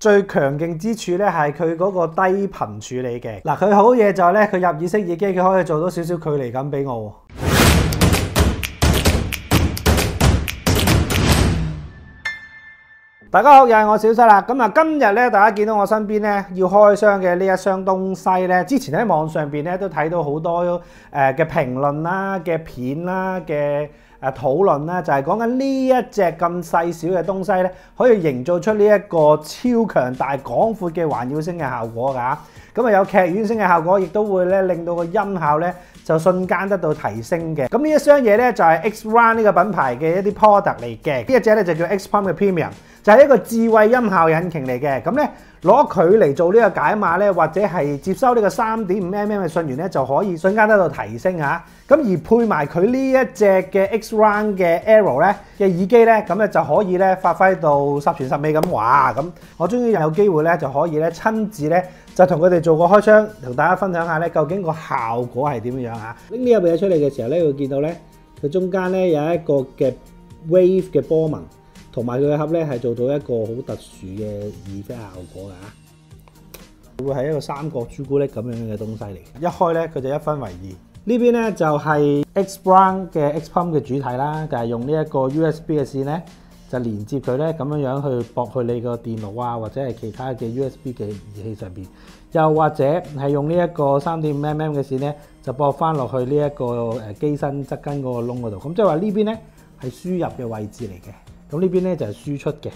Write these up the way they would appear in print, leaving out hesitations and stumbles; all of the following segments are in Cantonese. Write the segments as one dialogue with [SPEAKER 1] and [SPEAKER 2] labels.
[SPEAKER 1] 最強勁之處咧係佢嗰個低頻處理嘅。嗱，佢好嘢就係咧，佢入耳式耳機佢可以做到少少距離感俾我。大家好，又係我小西啦。咁啊，今日咧，大家見到我身邊咧要開箱嘅呢一箱東西咧，之前喺網上邊咧都睇到好多嘅評論啦、嘅片啦、嘅討論啦，就係講緊呢一隻咁細小嘅東西咧，可以營造出呢一個超強大廣闊嘅環繞聲嘅效果㗎。咁啊有劇院聲嘅效果，亦都會咧令到個音效咧就瞬間得到提升嘅。咁呢一箱嘢咧就係 XRound 呢個品牌嘅一啲 product 嚟嘅。呢一隻咧就叫 XPump 嘅 Premium， 就係一個智慧音效引擎嚟嘅。咁咧攞佢嚟做呢個解碼咧，或者係接收呢個 3.5mm 嘅訊源咧，就可以瞬間得到提升嚇。咁而配埋佢呢一隻嘅 XRound 嘅 Aero 咧嘅耳機咧，咁咧就可以咧發揮到十全十美咁。哇！咁我終於有機會咧就可以咧親自咧就同佢哋做個開箱，同大家分享下咧究竟個效果係點樣嚇。拎呢個嘢出嚟嘅時候咧，會見到咧佢中間咧有一個嘅 wave 嘅波紋，同埋佢嘅盒咧係做到一個好特殊嘅耳啡效果㗎。會係一個三角朱古力咁樣嘅東西嚟，一開咧佢就一分為二。呢邊咧就係 XRound 嘅 XPump 嘅主體啦，就係用呢一個 USB 嘅線咧，就連接佢咧咁樣樣去駁去你個電腦啊，或者係其他嘅 USB 嘅儀器上邊，又或者係用呢一個 3.5mm 嘅線咧，就駁翻落去呢一個機身側跟嗰個窿嗰度。咁即係話呢邊咧係輸入嘅位置嚟嘅，咁呢邊咧就係輸出嘅。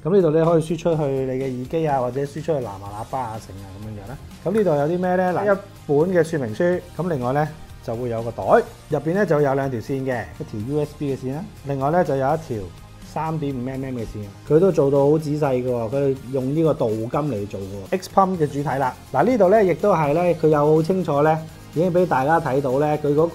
[SPEAKER 1] 咁呢度咧可以輸出去你嘅耳機啊，或者輸出去藍牙喇叭啊成啊咁樣樣啦。咁呢度有啲咩咧？嗱，一本嘅說明書，咁另外咧就會有個袋，入邊咧就有兩條線嘅，一條 USB 嘅線啦，另外咧就有一條 3.5mm 嘅線，佢都做到好仔細嘅喎，佢用呢個鍍金嚟做嘅。XPump 嘅主體啦，嗱呢度咧亦都係咧，佢有好清楚咧，已經俾大家睇到咧，佢嗰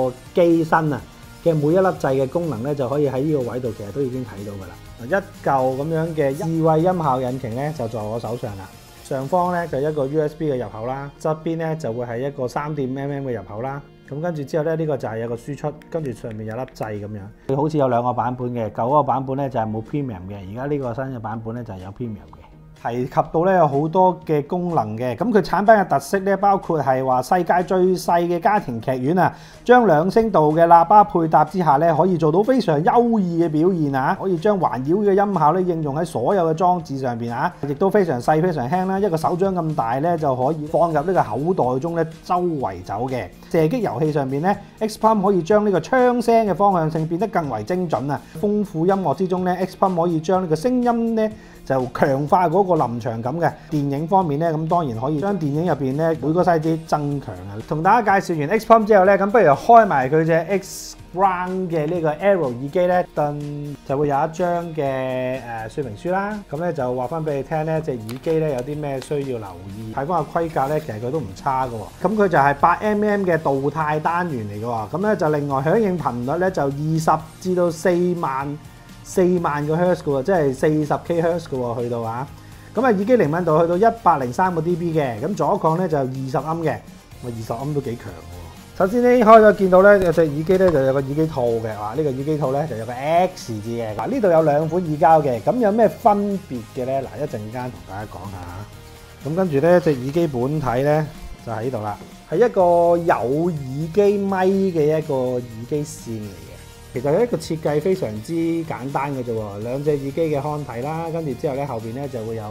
[SPEAKER 1] 個機身啊嘅每一粒掣嘅功能咧，就可以喺呢個位度其實都已經睇到㗎啦。一嚿咁樣嘅智慧音效引擎咧，就在我手上啦。上方咧就一個 USB 嘅入口啦，側邊咧就會係一個 3.5mm 嘅入口啦。咁跟住之後咧，呢個就係有個輸出，跟住上面有粒掣咁樣。佢好似有兩個版本嘅，舊嗰個版本咧就係冇 Premium 嘅，而家呢個新嘅版本咧就係有 Premium 嘅。提及到咧有好多嘅功能嘅，咁佢產品嘅特色咧包括係話世界最細嘅家庭劇院啊，將兩聲道嘅喇叭配搭之下咧，可以做到非常優異嘅表現啊！可以將環繞嘅音效咧應用喺所有嘅裝置上邊啊，亦都非常細非常輕啦，一個手掌咁大咧就可以放入呢個口袋中咧周圍走嘅。射擊遊戲上邊咧 ，XPump 可以將呢個槍聲嘅方向性變得更為精準啊！豐富音樂之中咧 ，XPump 可以將呢個聲音咧就強化嗰個臨場感嘅。電影方面咧，咁當然可以將電影入邊咧每個細節增強啊！同大家介紹完 XPump 之後咧，咁不如開埋佢隻 XRound 嘅呢個 Aero 耳機咧，就會有一張嘅說明書啦。咁咧就話翻俾你聽咧，隻耳機咧有啲咩需要留意。睇翻個規格咧，其實佢都唔差嘅喎。咁佢就係8mm嘅動態單元嚟嘅喎。咁咧就另外響應頻率咧就20至到4萬個 Hertz 嘅喎，即係40K Hertz 嘅喎，去到啊。咁啊耳機靈敏度去到103個 dB 嘅，咁阻抗咧就20歐嘅，哇20歐都幾強喎。首先咧開咗見到咧有隻耳機咧就有個耳機套嘅，哇呢個耳機套咧就有個 X 字嘅。嗱呢度有兩款耳膠嘅，咁有咩分別嘅咧？嗱一陣間同大家講下。咁跟住咧隻耳機本體咧就喺度啦，係一個有耳機咪嘅一個耳機線嚟嘅。其實一個設計非常之簡單嘅啫喎，兩隻耳機嘅腔體啦，跟住之後咧後邊咧就會有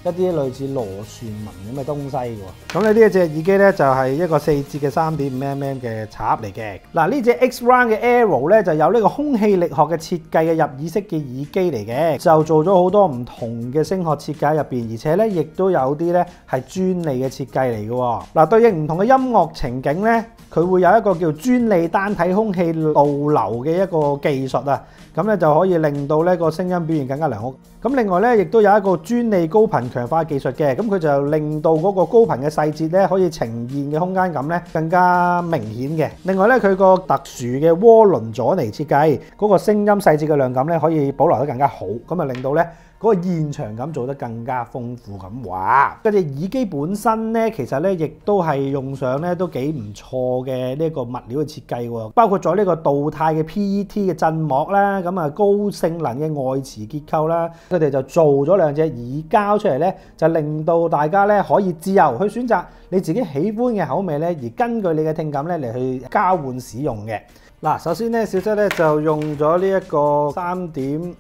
[SPEAKER 1] 一啲類似螺旋紋咁嘅東西嘅喎。咁你呢一隻耳機咧就係一個4節嘅 3.5mm 嘅插嚟嘅。嗱呢隻 XRound 嘅 Aero 咧就有呢個空氣力學嘅設計嘅入耳式嘅耳機嚟嘅，就做咗好多唔同嘅聲學設計入邊，而且咧亦都有啲咧係專利嘅設計嚟嘅喎。嗱對應唔同嘅音樂情景咧，佢會有一個叫專利單體空氣導流嘅一個技術啊，咁咧就可以令到呢個聲音表現更加良好。咁另外咧，亦都有一個專利高頻強化技術嘅，咁佢就令到嗰個高頻嘅細節咧可以呈現嘅空間感咧更加明顯嘅。另外咧，佢個特殊嘅渦輪阻尼設計，嗰個聲音細節嘅量感咧可以保留得更加好，咁啊令到咧嗰嗰個現場感做得更加豐富咁話。嗰隻耳機本身咧，其實咧亦都係用上咧都幾唔錯嘅呢個物料嘅設計喎，包括咗呢個導態嘅 PET 嘅振膜啦，咁啊高性能嘅外磁結構啦，佢哋就做咗兩隻耳膠出嚟咧，就令到大家咧可以自由去選擇你自己喜歡嘅口味咧，而根據你嘅聽感咧嚟去交換使用嘅。嗱，首先咧，小則咧就用咗呢一個3.5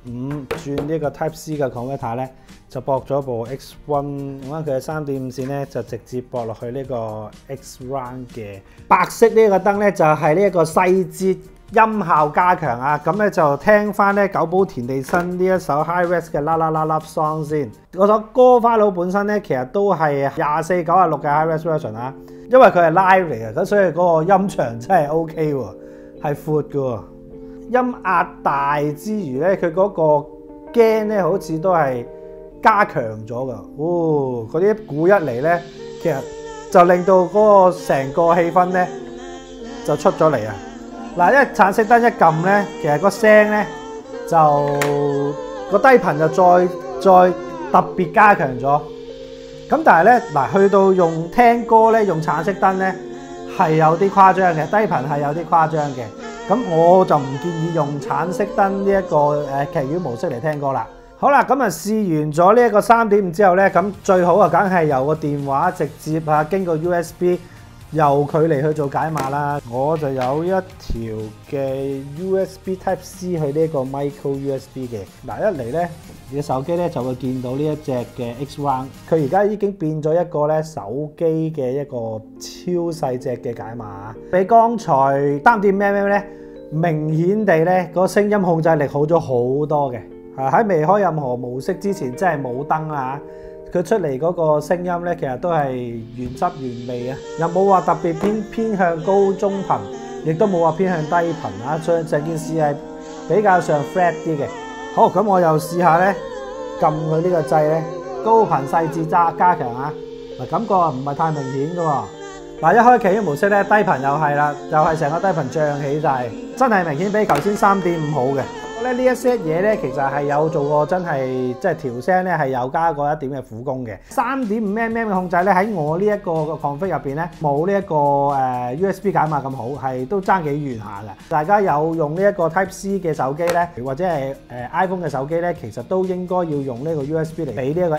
[SPEAKER 1] 轉呢個 Type C 嘅 converter 咧，就駁咗部 X1，用翻佢嘅3.5線咧，就直接駁落去呢個 X-Round 嘅白色呢個燈咧，就係呢一個細節音效加強啊！咁咧就聽翻咧久保田地新呢一首 High Res 嘅啦啦啦啦 song 先。嗰首歌 file 本身咧，其實都係2496嘅 High Res version 啊，因為佢係 live 嚟嘅，咁所以嗰個音場真係 OK 喎。係闊嘅喎，音壓大之餘咧，佢嗰個 gain 咧好似都係加強咗㗎。哦，嗰啲鼓一嚟咧，其實就令到嗰個成個氣氛咧就出咗嚟啊！嗱，因為橙色燈一撳咧，其實個聲咧就個低頻就再特別加強咗。咁但係咧，嗱去到用聽歌咧，用橙色燈咧，係有啲誇張嘅，低頻係有啲誇張嘅，咁我就唔建議用橙色燈呢一個劇院模式嚟聽歌啦。好啦，咁啊試完咗呢一個3.5之後咧，咁最好啊，梗係由個電話直接經過 USB 由距離去做解碼啦。我就有一條嘅 USB Type C 去呢個 Micro USB 嘅。嗱，一嚟咧，你嘅手機咧就會見到呢一隻嘅 X-Round， 佢而家已經變咗一個咧手機嘅一個超細隻嘅解碼，比剛才3.5mm咧明顯地咧個聲音控制力好咗好多嘅。喺未開任何模式之前，真係冇燈啊！佢出嚟嗰個聲音咧，其實都係原汁原味啊，又冇話特別偏向高中頻，亦都冇話偏向低頻啊，所以成件事係比較上 flat 啲嘅。好，咁我又試下咧，撳佢呢個掣咧，高頻細緻加強啊！嗱，感覺唔係太明顯嘅喎。嗱，一開劇院模式咧，低頻又係啦，又係成個低頻漲起晒，真係明顯比頭先3.5好嘅。呢一 set 嘢咧，其實係有做過真係即係調聲咧，係有加過一點嘅苦功嘅。3.5mm 嘅控制咧，喺我呢一個 config 入邊咧，冇呢一個USB 解碼咁好，係都爭幾遠下嘅。大家有用呢一個 Type C 嘅手機咧，或者係iPhone 嘅手機咧，其實都應該要用呢個 USB 嚟俾呢一個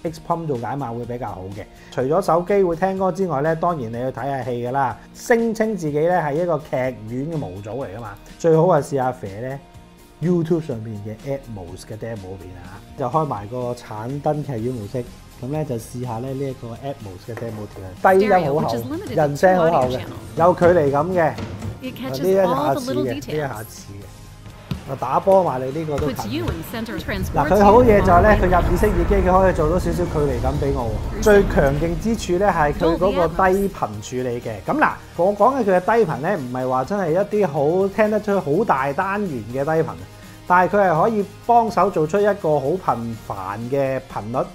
[SPEAKER 1] X-Pump 做解碼會比較好嘅。除咗手機會聽歌之外咧，當然你要睇下戲㗎啦。聲稱自己咧係一個劇院嘅模組嚟㗎嘛，最好係試下肥咧。YouTube 上邊嘅 Atmos 嘅 demo 片啊，就開埋個橙燈劇院模式，咁咧就試下咧呢一個 Atmos 嘅 demo 片，低音好厚，人聲好厚嘅，有距離感嘅，呢一下似嘅，呢一下似嘅。打波埋你呢個都近。嗱，佢好嘢就係咧，佢入耳式耳機佢可以做到少少距離感俾我。最強勁之處咧係佢嗰個低頻處理嘅。咁嗱，我講嘅佢嘅低頻咧，唔係話真係一啲好聽得出好大單元嘅低頻，但係佢係可以幫手做出一個好頻繁嘅頻率，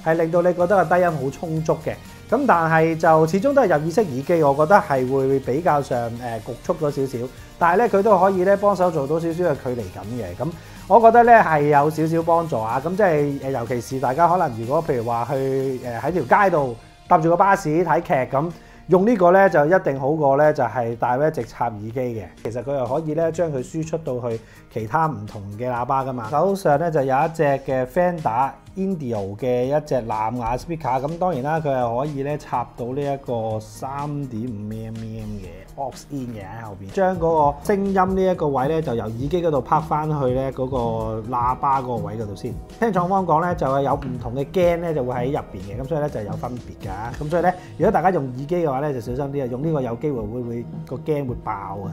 [SPEAKER 1] 係令到你覺得個低音好充足嘅。咁但係就始終都係入耳式耳機，我覺得係會比較上局促咗少少，但係咧佢都可以咧幫手做到少少嘅距離感嘅。咁我覺得咧係有少少幫助啊。咁即係尤其是大家可能如果譬如話去喺條街度搭住個巴士睇劇咁，用呢個咧就一定好過咧就係帶咧直插耳機嘅。其實佢又可以咧將佢輸出到去其他唔同嘅喇叭噶嘛。手上咧就有一隻嘅 Fender Indio 嘅一隻藍牙 speaker， 咁當然啦，佢係可以咧插到呢一個 3.5mm 嘅 aux in 嘅喺後邊，將嗰個聲音呢一個位咧就由耳機嗰度拍翻去咧嗰個喇叭嗰個位嗰度先。聽廠方講咧就係有唔同嘅 gain 咧就會喺入邊嘅，咁所以咧就有分別㗎。咁所以咧，如果大家用耳機嘅話咧就小心啲啊，用呢個有機會會個 gain 會爆啊。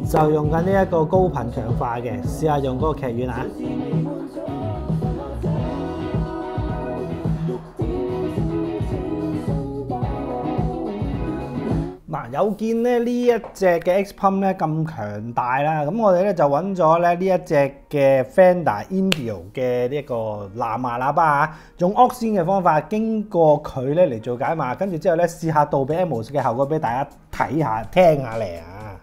[SPEAKER 1] 就用緊呢一個高頻強化嘅，試下用嗰個劇院啊。嗱，有見咧呢一隻嘅 X-Pump 咧咁強大啦，咁我哋咧就揾咗咧呢一隻嘅 Fender Indio 嘅呢一個藍牙喇叭啊，用 aux in 嘅方法經過佢咧嚟做解碼，跟住之後咧試下杜比 Atmos 嘅效果俾大家睇下聽下嚟啊！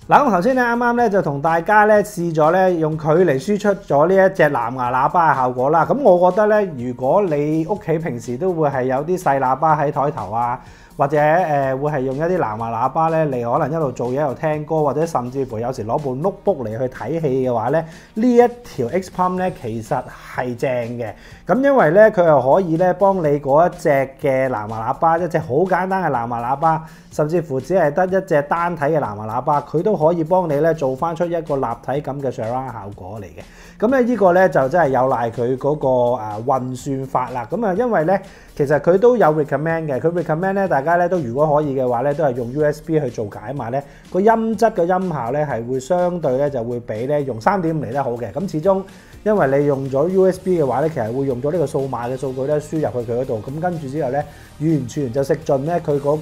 [SPEAKER 1] 嗱，咁頭先咧啱啱咧就同大家咧試咗咧用佢嚟輸出咗呢一隻藍牙喇叭嘅效果啦。咁我覺得咧，如果你屋企平時都會係有啲細喇叭喺台頭啊，或者會係用一啲藍牙喇叭咧嚟可能一路做嘢一路聽歌，或者甚至乎有時攞部 notebook 嚟去睇戲嘅話咧，呢一條 X-Pump 咧其實係正嘅。咁因為咧佢又可以咧幫你嗰一隻嘅藍牙喇叭，一隻好簡單嘅藍牙喇叭，甚至乎只係得一隻單體嘅藍牙喇叭，佢都可以幫你咧做翻出一個立體感嘅 surround 效果嚟嘅。咁咧呢個咧就真係有賴佢嗰個運算法啦。咁啊因為咧其實佢都有 recommend 嘅，佢 recommend 咧大家咧都如果可以嘅話咧都係用 USB 去做解碼咧，個音質嘅音效咧係會相對咧就會比咧用 3.5 嚟得好嘅。咁始終因為你用咗 USB 嘅話咧，其實會用咗呢個數碼嘅數據咧輸入去佢嗰度，咁跟住之後咧語言傳就食盡咧佢嗰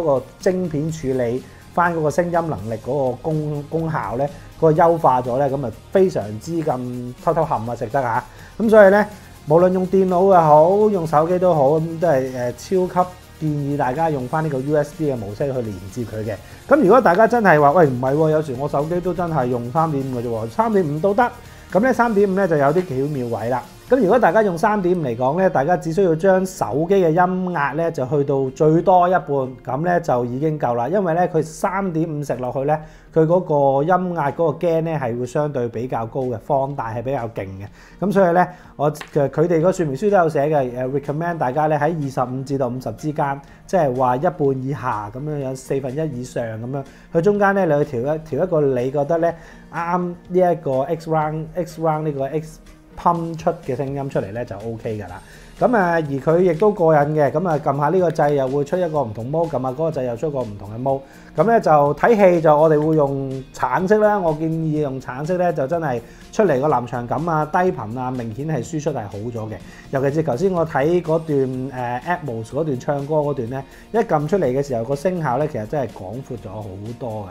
[SPEAKER 1] 個晶片處理翻嗰個聲音能力嗰個功效咧，嗰個優化咗咧，咁啊非常之咁偷冚啊食得嚇。咁所以咧，無論用電腦又好，用手機都好，咁都係超級建議大家用翻呢個 USB 嘅模式去連接佢嘅。咁如果大家真係話喂唔係喎，有時我手機都真係用3.5嘅啫喎，3.5都得。咁咧3.5咧就有啲巧妙位啦。咁如果大家用3.5嚟講咧，大家只需要將手機嘅音壓咧就去到最多一半，咁咧就已經夠啦。因為咧佢3.5食落去咧，佢嗰個音壓嗰個 gain 咧係會相對比較高嘅，放大係比較勁嘅。咁所以咧，佢哋個說明書都有寫嘅，recommend 大家咧喺25至到50之間，即係話一半以下咁樣樣，1/4以上咁樣。佢中間咧你去調一個你覺得咧啱呢一個 X-Round 呢個 X-Pump 出嘅聲音出嚟咧就 OK 㗎啦。咁而佢亦都過癮嘅，咁撳下呢個掣又會出一個唔同 mode，撳下嗰個掣又出個唔同嘅 mode。咁咧就睇戲就我哋會用橙色啦，我建議用橙色咧就真係出嚟個臨場感啊、低頻啊，明顯係輸出係好咗嘅。尤其是頭先我睇嗰段Atmos 嗰段唱歌嗰段咧，一撳出嚟嘅時候個聲效咧其實真係廣闊咗好多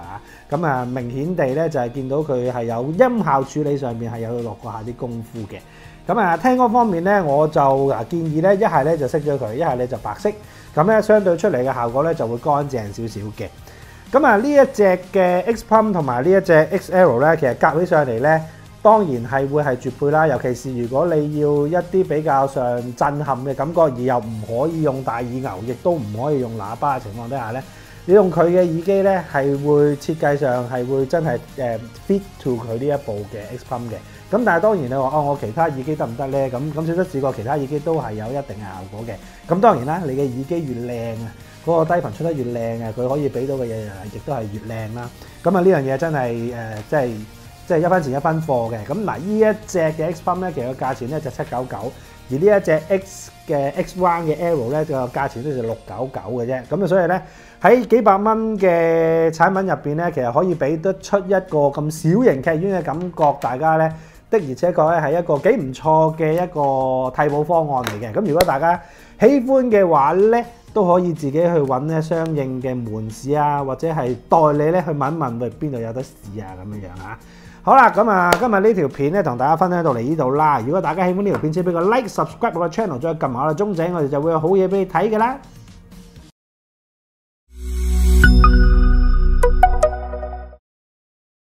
[SPEAKER 1] 㗎。咁明顯地咧就係見到佢係有音效處理上面係有落過下啲功夫嘅。咁聽歌方面咧，我就建議咧，一係咧就熄咗佢，一係咧就白色，咁咧相對出嚟嘅效果咧就會乾淨少少嘅。咁呢一隻嘅 X-Pump 同埋呢一隻 XL 咧，其實夾起上嚟咧，當然係會係絕配啦。尤其是如果你要一啲比較上震撼嘅感覺，而又唔可以用大耳牛，亦都唔可以用喇叭嘅情況底下咧，你用佢嘅耳機咧係會設計上係會真係fit to 佢呢一部嘅 X-Pump 嘅。咁但係當然你話我其他耳機得唔得咧？咁小德試過其他耳機都係有一定嘅效果嘅。咁當然啦，你嘅耳機越靚啊，嗰個低頻出得越靚啊，佢可以俾到嘅嘢亦都係越靚啦。咁呢樣嘢真係即係一分錢一分貨嘅。咁呢一隻嘅 X-Pump 咧，其實個價錢咧就799，而呢一隻 X 嘅 X-Round 嘅 Aero 咧個價錢都就699嘅啫。咁所以咧喺幾百蚊嘅產品入邊咧，其實可以俾得出一個咁小型劇院嘅感覺，大家咧。的而且確咧係一個幾唔錯嘅一個替補方案嚟嘅。咁如果大家喜歡嘅話咧，都可以自己去揾咧相應嘅門市啊，或者係代理咧去問一問喂邊度有得試啊咁樣樣啊。好啦，咁今日呢條片咧同大家分享到嚟呢度啦。如果大家喜歡呢條片，請俾個 like、subscribe 我個 channel，再撳埋我個鐘仔，我哋就會有好嘢俾你睇㗎啦。